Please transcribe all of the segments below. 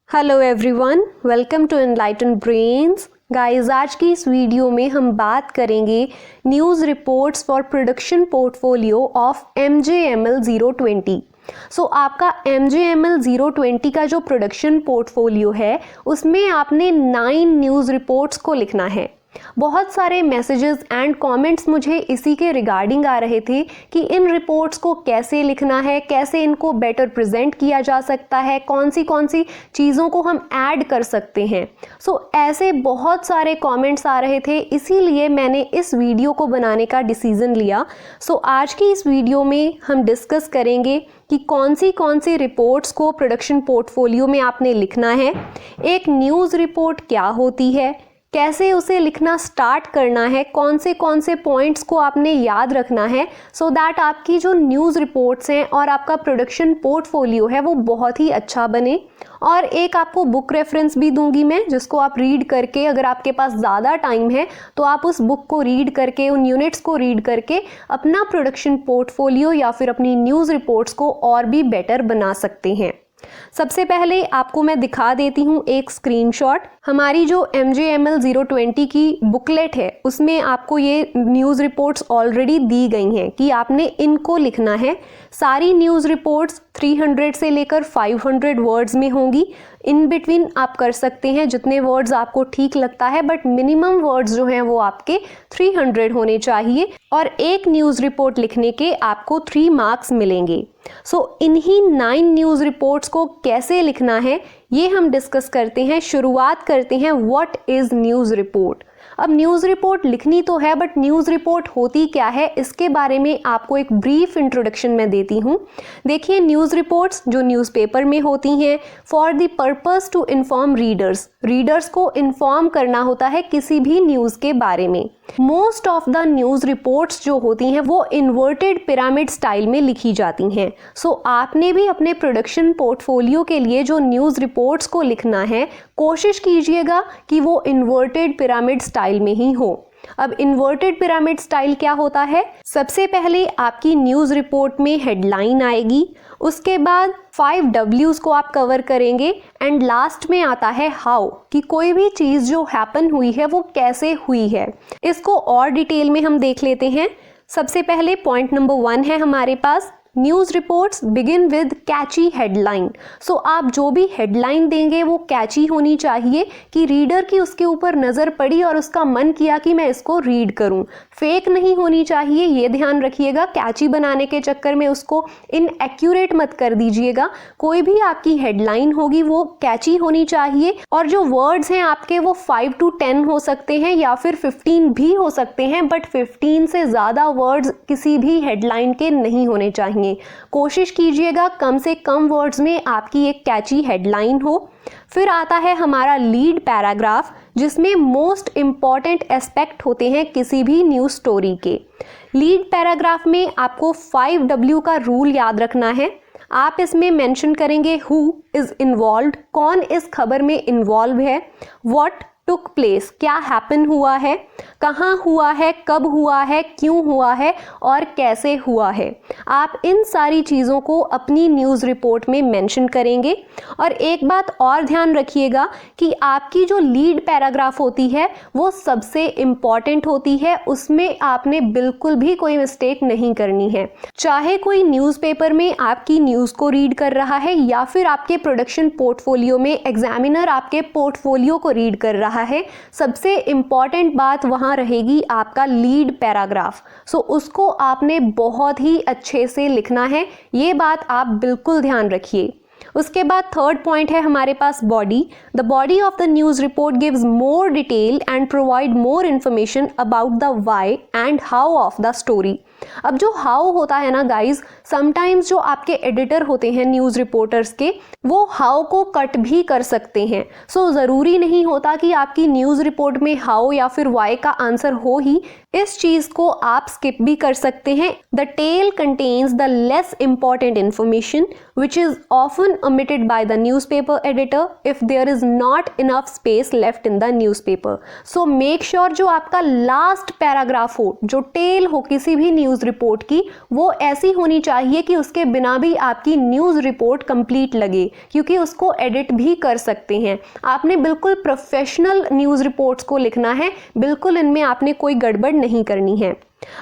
Hello everyone, welcome to Enlighten Brains. Guys, आज की इस वीडियो में हम बात करेंगे news reports for production portfolio of MJML 020। आपका MJML 020 का जो प्रोडक्शन पोर्टफोलियो है उसमें आपने 9 न्यूज़ रिपोर्ट्स को लिखना है। बहुत सारे मैसेजेस एंड कमेंट्स मुझे इसी के रिगार्डिंग आ रहे थे कि इन रिपोर्ट्स को कैसे लिखना है, कैसे इनको बेटर प्रेजेंट किया जा सकता है, कौन सी चीज़ों को हम ऐड कर सकते हैं। ऐसे बहुत सारे कमेंट्स आ रहे थे, इसीलिए मैंने इस वीडियो को बनाने का डिसीज़न लिया। आज की इस वीडियो में हम डिस्कस करेंगे कि कौन सी रिपोर्ट्स को प्रोडक्शन पोर्टफोलियो में आपने लिखना है, एक न्यूज़ रिपोर्ट क्या होती है, कैसे उसे लिखना स्टार्ट करना है, कौन से पॉइंट्स को आपने याद रखना है सो दैट आपकी जो न्यूज़ रिपोर्ट्स हैं और आपका प्रोडक्शन पोर्टफोलियो है वो बहुत ही अच्छा बने। और एक आपको बुक रेफरेंस भी दूंगी मैं, जिसको आप रीड करके, अगर आपके पास ज़्यादा टाइम है तो आप उस बुक को रीड करके, उन यूनिट्स को रीड करके अपना प्रोडक्शन पोर्टफोलियो या फिर अपनी न्यूज़ रिपोर्ट्स को और भी बेटर बना सकते हैं। सबसे पहले आपको मैं दिखा देती हूँ एक स्क्रीनशॉट। हमारी जो MJML 020 की बुकलेट है उसमें आपको ये न्यूज़ रिपोर्ट्स ऑलरेडी दी गई हैं कि आपने इनको लिखना है। सारी न्यूज़ रिपोर्ट्स 300 से लेकर 500 वर्ड्स में होंगी। इन बिटवीन आप कर सकते हैं जितने वर्ड्स आपको ठीक लगता है, बट मिनिमम वर्ड्स जो हैं वो आपके 300 होने चाहिए और एक न्यूज़ रिपोर्ट लिखने के आपको 3 मार्क्स मिलेंगे। इन्हीं 9 न्यूज़ रिपोर्ट्स को कैसे लिखना है ये हम डिस्कस करते हैं। शुरुआत करते हैं व्हाट इज़ न्यूज़ रिपोर्ट। अब न्यूज़ रिपोर्ट लिखनी तो है, बट न्यूज़ रिपोर्ट होती क्या है इसके बारे में आपको एक ब्रीफ इंट्रोडक्शन मैं देती हूँ। देखिए, न्यूज़ रिपोर्ट्स जो न्यूज़पेपर में होती हैं for the purpose to inform readers को इन्फॉर्म करना होता है किसी भी न्यूज़ के बारे में। Most of the news reports जो होती हैं वो इन्वर्टेड पिरामिड स्टाइल में लिखी जाती हैं। आपने भी अपने प्रोडक्शन पोर्टफोलियो के लिए जो न्यूज़ रिपोर्ट्स को लिखना है, कोशिश कीजिएगा कि वो इन्वर्टेड पिरामिड स्टाइल में ही हो। अब इन्वर्टेड पिरामिड स्टाइल क्या होता है? सबसे पहले आपकी न्यूज़ रिपोर्ट में हेडलाइन आएगी, उसके बाद 5 W's को आप कवर करेंगे एंड लास्ट में आता है हाउ, कि कोई भी चीज़ जो हैपन हुई है वो कैसे हुई है। इसको और डिटेल में हम देख लेते हैं। सबसे पहले पॉइंट नंबर 1 है हमारे पास, news reports begin with catchy headline. आप जो भी हेडलाइन देंगे वो कैची होनी चाहिए कि रीडर की उसके ऊपर नज़र पड़ी और उसका मन किया कि मैं इसको रीड करूं। फेक नहीं होनी चाहिए, ये ध्यान रखिएगा। कैची बनाने के चक्कर में उसको इनएक्यूरेट मत कर दीजिएगा। कोई भी आपकी हेडलाइन होगी वो कैची होनी चाहिए और जो वर्ड्स हैं आपके वो 5 to 10 हो सकते हैं या फिर 15 भी हो सकते हैं, बट 15 से ज़्यादा वर्ड्स किसी भी हेडलाइन के नहीं होने चाहिए। कोशिश कीजिएगा कम से कम वर्ड्स में आपकी एक कैची हेडलाइन हो। फिर आता है हमारा लीड पैराग्राफ, जिसमें मोस्ट इंपॉर्टेंट एस्पेक्ट होते हैं किसी भी न्यूज़ स्टोरी के। लीड पैराग्राफ में आपको 5W का रूल याद रखना है। आप इसमें मेंशन करेंगे हु इज इन्वॉल्व्ड, कौन इस खबर में इन्वॉल्व है, व्हाट टुक प्लेस, क्या हैपन हुआ है, कहाँ हुआ है, कब हुआ है, क्यों हुआ है और कैसे हुआ है। आप इन सारी चीज़ों को अपनी न्यूज़ रिपोर्ट में मेंशन करेंगे। और एक बात और ध्यान रखिएगा कि आपकी जो लीड पैराग्राफ होती है वो सबसे इम्पॉर्टेंट होती है, उसमें आपने बिल्कुल भी कोई मिस्टेक नहीं करनी है। चाहे कोई न्यूज़पेपर में आपकी न्यूज़ को रीड कर रहा है या फिर आपके प्रोडक्शन पोर्टफोलियो में एग्जामिनर आपके पोर्टफोलियो को रीड कर रहा है, सबसे इम्पॉर्टेंट बात वहाँ रहेगी आपका लीड पैराग्राफ। उसको आपने बहुत ही अच्छे से लिखना है, ये बात आप बिल्कुल ध्यान रखिए। उसके बाद थर्ड पॉइंट है हमारे पास body. The body of the news report gives more detail and provide more information about the why and how of the story. अब जो हाउ होता है ना गाइज, समटाइम्स जो आपके एडिटर होते हैं न्यूज़ रिपोर्टर्स के, वो हाउ को कट भी कर सकते हैं। ज़रूरी नहीं होता कि आपकी न्यूज़ रिपोर्ट में हाउ या फिर वाई का आंसर हो ही, इस चीज़ को आप स्किप भी कर सकते हैं। The tail contains the less important information which is often omitted by the newspaper editor if there is not enough space left in the newspaper. So make sure जो आपका लास्ट पैराग्राफ हो, जो tell हो किसी भी news news report की वो ऐसी होनी चाहिए कि उसके बिना भी आपकी न्यूज़ रिपोर्ट कंप्लीट लगे, क्योंकि उसको एडिट भी कर सकते हैं। आपने बिल्कुल प्रोफेशनल न्यूज़ रिपोर्ट्स को लिखना है, बिल्कुल इनमें आपने कोई गड़बड़ नहीं करनी है।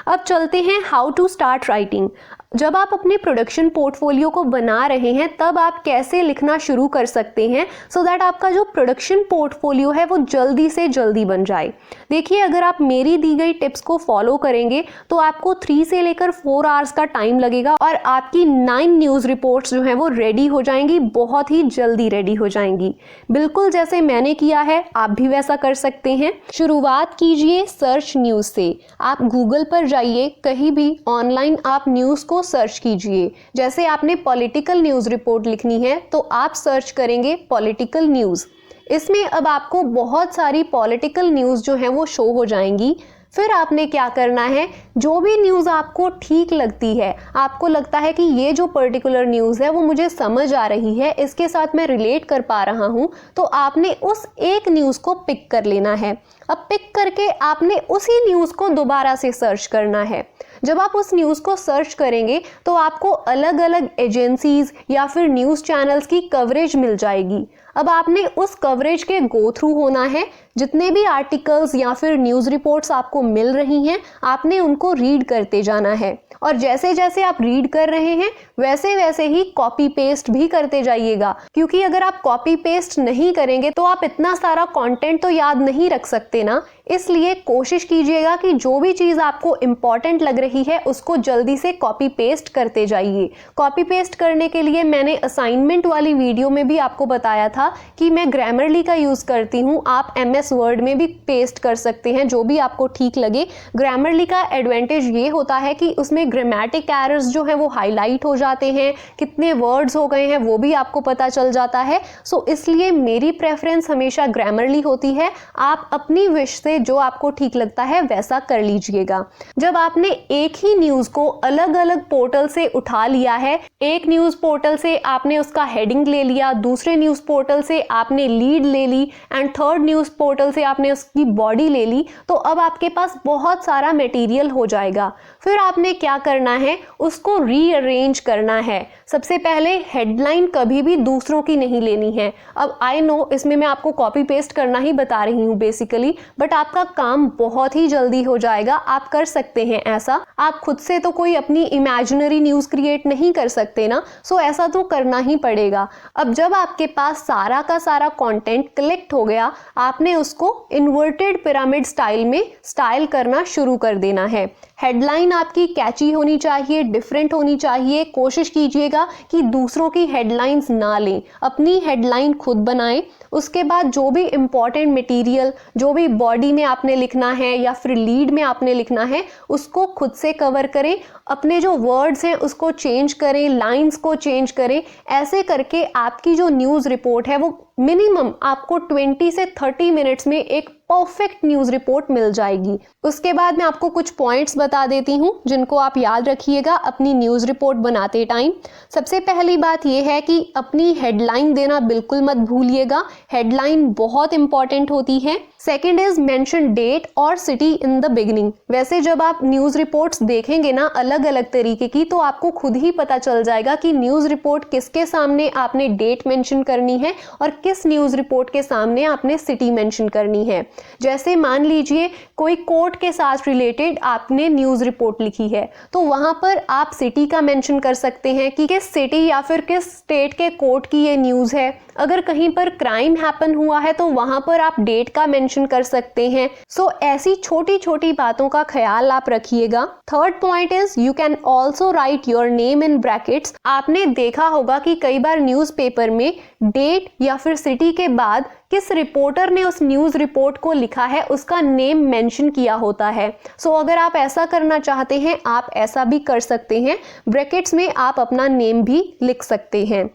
अब चलते हैं हाउ टू स्टार्ट राइटिंग। जब आप अपने प्रोडक्शन पोर्टफोलियो को बना रहे हैं तब आप कैसे लिखना शुरू कर सकते हैं सो दैट आपका जो प्रोडक्शन पोर्टफोलियो है वो जल्दी से जल्दी बन जाए। देखिए, अगर आप मेरी दी गई टिप्स को फॉलो करेंगे तो आपको 3 से लेकर 4 आवर्स का टाइम लगेगा और आपकी 9 न्यूज़ रिपोर्ट्स जो हैं वो रेडी हो जाएंगी, बहुत ही जल्दी रेडी हो जाएंगी। बिल्कुल जैसे मैंने किया है आप भी वैसा कर सकते हैं। शुरुआत कीजिए सर्च न्यूज़ से। आप गूगल पर जाइए, कहीं भी ऑनलाइन आप न्यूज़ को सर्च कीजिए। जैसे आपने पॉलिटिकल न्यूज़ रिपोर्ट लिखनी है तो आप सर्च करेंगे पॉलिटिकल न्यूज़। इसमें अब आपको बहुत सारी पॉलिटिकल न्यूज़ जो है वो शो हो जाएंगी। फिर आपने क्या करना है, जो भी न्यूज़ आपको ठीक लगती है, आपको लगता है कि ये जो पर्टिकुलर न्यूज़ है वो मुझे समझ आ रही है, इसके साथ मैं रिलेट कर पा रहा हूँ, तो आपने उस एक न्यूज़ को पिक कर लेना है। अब पिक करके आपने उसी न्यूज़ को दोबारा से सर्च करना है। जब आप उस न्यूज़ को सर्च करेंगे तो आपको अलग अलग एजेंसीज या फिर न्यूज़ चैनल्स की कवरेज मिल जाएगी। अब आपने उस कवरेज के गो थ्रू होना है। जितने भी आर्टिकल्स या फिर न्यूज़ रिपोर्ट्स आपको मिल रही हैं, आपने उनको रीड करते जाना है और जैसे जैसे आप रीड कर रहे हैं वैसे वैसे ही कॉपी पेस्ट भी करते जाइएगा, क्योंकि अगर आप कॉपी पेस्ट नहीं करेंगे तो आप इतना सारा कंटेंट तो याद नहीं रख सकते ना। इसलिए कोशिश कीजिएगा कि जो भी चीज़ आपको इम्पॉर्टेंट लग रही है उसको जल्दी से कॉपी पेस्ट करते जाइए। कॉपी पेस्ट करने के लिए मैंने असाइनमेंट वाली वीडियो में भी आपको बताया था कि मैं ग्रामरली का यूज़ करती हूँ। आप MS वर्ड में भी पेस्ट कर सकते हैं, जो भी आपको ठीक लगे। ग्रामरली का एडवांटेज ये होता है कि उसमें ग्रामेटिक एरर्स जो हैं वो हाईलाइट हो जाते हैं, कितने वर्ड्स हो गए हैं वो भी आपको पता चल जाता है। सो इसलिए मेरी प्रेफरेंस हमेशा ग्रामरली होती है। आप अपनी विश से जो आपको ठीक लगता है वैसा कर लीजिएगा। जब आपने एक ही न्यूज़ को अलग अलग पोर्टल से उठा लिया है, एक न्यूज़ पोर्टल से आपने उसका हेडिंग ले लिया, दूसरे न्यूज़ पोर्टल से आपने लीड ले ली एंड थर्ड न्यूज़ पोर्टल से आपने उसकी बॉडी ले ली, तो अब आपके पास बहुत सारा मटेरियल हो जाएगा। फिर आपने क्या करना है, उसको रीअरेंज करना है। सबसे पहले हेडलाइन कभी भी दूसरों की नहीं लेनी है। अब आई नो इसमें मैं आपको कॉपी पेस्ट करना ही बता रही हूँ बेसिकली, बट आपका काम बहुत ही जल्दी हो जाएगा। आप कर सकते हैं ऐसा। आप खुद से तो कोई अपनी इमेजिनरी न्यूज़ क्रिएट नहीं कर सकते ना, सो ऐसा तो करना ही पड़ेगा। अब जब आपके पास सारा का सारा कंटेंट कलेक्ट हो गया, आपने उसको इन्वर्टेड पिरामिड स्टाइल में स्टाइल करना शुरू कर देना है। हेडलाइन आपकी कैची होनी चाहिए, डिफरेंट होनी चाहिए। कोशिश कीजिएगा कि दूसरों की हेडलाइंस ना लें, अपनी हेडलाइन खुद बनाएं। उसके बाद जो भी इम्पॉर्टेंट मटेरियल, जो भी बॉडी में आपने लिखना है या फिर लीड में आपने लिखना है, उसको खुद से कवर करें। अपने जो वर्ड्स हैं उसको चेंज करें, लाइंस को चेंज करें। ऐसे करके आपकी जो न्यूज़ रिपोर्ट है वो मिनिमम आपको 20 से 30 मिनट्स में एक परफेक्ट न्यूज़ रिपोर्ट मिल जाएगी। उसके बाद मैं आपको कुछ पॉइंट्स बता देती हूँ जिनको आप याद रखिएगा अपनी न्यूज़ रिपोर्ट बनाते टाइम। सबसे पहली बात यह है कि अपनी हेडलाइन देना बिल्कुल मत भूलिएगा। हेडलाइन बहुत इंपॉर्टेंट होती है। सेकेंड इज मेंशन डेट और सिटी इन द बिगिनिंग। वैसे जब आप न्यूज़ रिपोर्ट्स देखेंगे ना अलग अलग तरीके की, तो आपको खुद ही पता चल जाएगा कि न्यूज़ रिपोर्ट किसके सामने आपने डेट मेंशन करनी है और किस न्यूज़ रिपोर्ट के सामने आपने सिटी मेंशन करनी है। जैसे मान लीजिए कोई कोर्ट के साथ रिलेटेड आपने न्यूज़ रिपोर्ट लिखी है, तो वहां पर आप सिटी का मेंशन कर सकते हैं कि किस सिटी या फिर किस स्टेट के कोर्ट की ये न्यूज़ है। अगर कहीं पर क्राइम हैपन हुआ है तो वहां पर आप डेट का मेंशन कर सकते हैं। सो ऐसी छोटी छोटी बातों का ख्याल आप रखिएगा। Third point is you can also right your name in brackets. आपने देखा होगा कि कई बार न्यूज़पेपर में डेट या फिर सिटी के बाद किस रिपोर्टर ने उस न्यूज़ रिपोर्ट को लिखा है उसका नेम मेंशन किया होता है। सो अगर आप ऐसा करना चाहते हैं आप ऐसा भी कर सकते हैं। ब्रैकेट्स में आप अपना नेम भी लिख सकते हैं।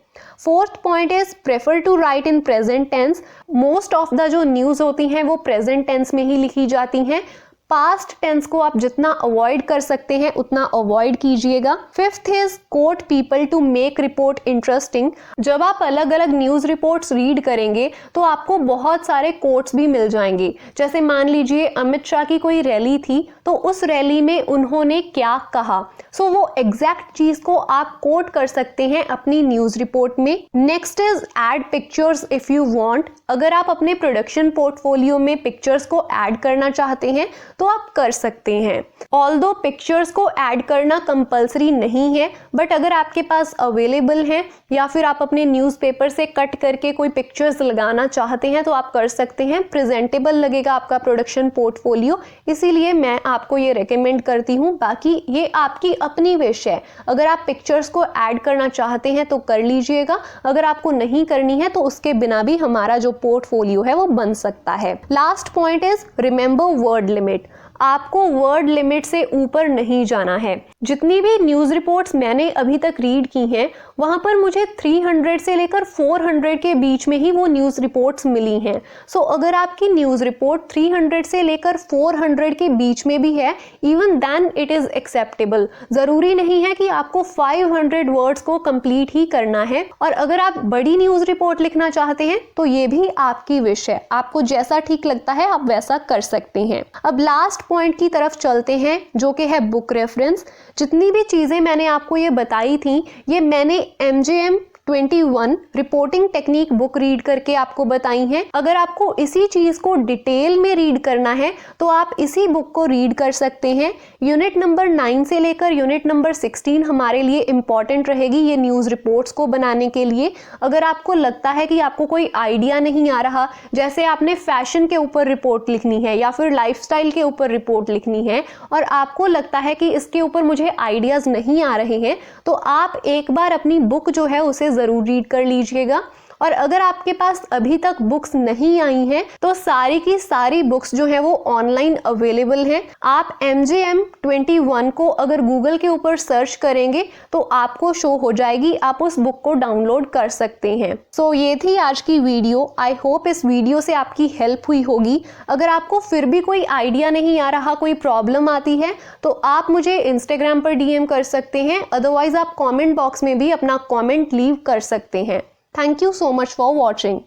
Fourth point is prefer to write in present tense. Most of the जो न्यूज़ होती हैं वो प्रेजेंट टेंस में ही लिखी जाती हैं। पास्ट टेंस को आप जितना अवॉइड कर सकते हैं उतना अवॉइड कीजिएगा। Fifth is quote people to make report interesting. जब आप अलग अलग न्यूज रिपोर्ट्स रीड करेंगे तो आपको बहुत सारे कोट्स भी मिल जाएंगे। जैसे मान लीजिए अमित शाह की कोई रैली थी तो उस रैली में उन्होंने क्या कहा, सो वो एग्जैक्ट चीज को आप कोट कर सकते हैं अपनी न्यूज रिपोर्ट में। Next is add pictures if you want. अगर आप अपने प्रोडक्शन पोर्टफोलियो में पिक्चर्स को ऐड करना चाहते हैं तो आप कर सकते हैं। ऑल्दो पिक्चर्स को ऐड करना कंपलसरी नहीं है, बट अगर आपके पास अवेलेबल है या फिर आप अपने न्यूज़पेपर से कट करके कोई पिक्चर्स लगाना चाहते हैं तो आप कर सकते हैं। प्रेजेंटेबल लगेगा आपका प्रोडक्शन पोर्टफोलियो, इसीलिए मैं आपको ये रेकमेंड करती हूँ। बाकी ये आपकी अपनी विश है, अगर आप पिक्चर्स को ऐड करना चाहते हैं तो कर लीजिएगा, अगर आपको नहीं करनी है तो उसके बिना भी हमारा जो पोर्टफोलियो है वो बन सकता है। Last point is remember word limit. आपको वर्ड लिमिट से ऊपर नहीं जाना है। जितनी भी न्यूज़ रिपोर्ट्स मैंने अभी तक रीड की हैं वहाँ पर मुझे 300 से लेकर 400 के बीच में ही वो न्यूज़ रिपोर्ट्स मिली हैं। सो अगर आपकी न्यूज़ रिपोर्ट 300 से लेकर 400 के बीच में भी है, even then it is acceptable. ज़रूरी नहीं है कि आपको 500 वर्ड्स को कंप्लीट ही करना है, और अगर आप बड़ी न्यूज़ रिपोर्ट लिखना चाहते हैं तो ये भी आपकी विश है, आपको जैसा ठीक लगता है आप वैसा कर सकते हैं। अब लास्ट पॉइंट की तरफ चलते हैं जो कि है बुक रेफरेंस। जितनी भी चीजें मैंने आपको ये बताई थी ये मैंने MJM 21 reporting technique book read करके आपको बताई हैं। अगर आपको इसी चीज को डिटेल में रीड करना है तो आप इसी बुक को रीड कर सकते हैं। यूनिट नंबर 9 से लेकर यूनिट नंबर 16 हमारे लिए इंपॉर्टेंट रहेगी ये न्यूज रिपोर्ट्स को बनाने के लिए। अगर आपको लगता है कि आपको कोई आइडिया नहीं आ रहा, जैसे आपने फैशन के ऊपर रिपोर्ट लिखनी है या फिर लाइफस्टाइल के ऊपर रिपोर्ट लिखनी है और आपको लगता है कि इसके ऊपर मुझे आइडियाज नहीं आ रहे हैं, तो आप एक बार अपनी बुक जो है उसे जरूर रीड कर लीजिएगा। और अगर आपके पास अभी तक बुक्स नहीं आई हैं तो सारी की सारी बुक्स जो है वो ऑनलाइन अवेलेबल हैं। आप MJM 21 को अगर गूगल के ऊपर सर्च करेंगे तो आपको शो हो जाएगी, आप उस बुक को डाउनलोड कर सकते हैं। सो ये थी आज की वीडियो। आई होप इस वीडियो से आपकी हेल्प हुई होगी। अगर आपको फिर भी कोई आइडिया नहीं आ रहा, कोई प्रॉब्लम आती है तो आप मुझे इंस्टाग्राम पर DM कर सकते हैं, अदरवाइज आप कॉमेंट बॉक्स में भी अपना कॉमेंट लीव कर सकते हैं। Thank you so much for watching.